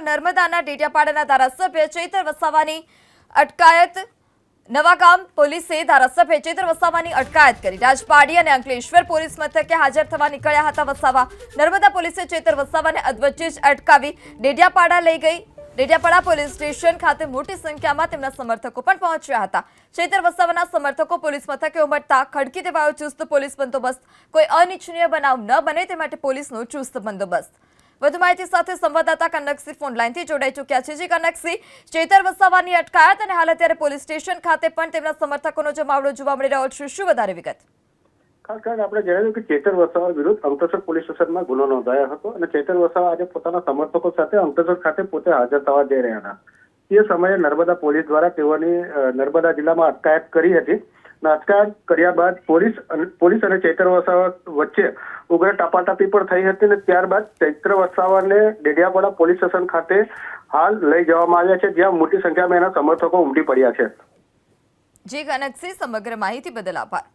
નર્મદાના ડેડિયાપાડાના ધારાસભ્ય ચૈતર વસાવાની અટકાયત નવાગામ પોલીસે ધારાસભ્ય ચૈતર વસાવાની અટકાયત કરી રાજપાડી અને અંકલેશ્વર પોલીસ મથકે હાજર થવા નીકળ્યા હતા વસાવા। નર્મદા પોલીસે ચૈતર વસાવાને અધવચ્ચે જ અટકાવી ડેડિયાપાડા લઈ ગઈ। ડેડિયાપાડા પોલીસ સ્ટેશન ખાતે મોટી સંખ્યામાં તેમના સમર્થકો પણ પહોંચ્યા હતા। ચૈતર વસાવાના સમર્થકો પોલીસ મથકે ઉમટતા ખડકી દેવાયો ચુસ્ત પોલીસ બંદોબસ્ત। કોઈ અનિચ્છનીય બનાવ ન બને તે માટે પોલીસનો ચુસ્ત બંદોબસ્ત। વધુ માહિતી સાથે સંવાદદાતા કનકસિંહ ફોન લાઈનથી જોડાઈ ચૂક્યા છે। જી કનકસિંહ, ચૈતર વસાવાની અટકાયત અને હાલ અત્યારે પોલીસ સ્ટેશન ખાતે પણ તેમના સમર્થકોનો જમાવડો જોવા મળી રહ્યો છે, શું વધારે વિગત? ખાસ કરીને આપણે જણાવ્યું કે ચૈતર વસાવા વિરુદ્ધ અંકલેશ્વર પોલીસ સ્ટેશનમાં ગુનો નોંધાયો હતો અને ચૈતર વસાવા આજે પોતાના સમર્થકો સાથે અંકલેશ્વર ખાતે પોતે હાજર થવા જઈ રહ્યા હતા। તે સમયે નર્મદા પોલીસ દ્વારા તેઓની નર્મદા જિલ્લામાં અટકાયત કરી હતી। અટકાયત કર્યા બાદ પોલીસ અને ચૈતર વસાવા વચ્ચે ઉગ્ર ટાપાટાપી પણ થઈ હતી અને ત્યારબાદ ચૈતર વસાવાને ડેડિયાપાડા પોલીસ સ્ટેશન ખાતે હાલ લઈ જવામાં આવ્યા છે, જ્યાં મોટી સંખ્યામાં એના સમર્થકો ઉમટી પડ્યા છે। જી કનકસિંહ, સમગ્ર માહિતી બદલ આભાર।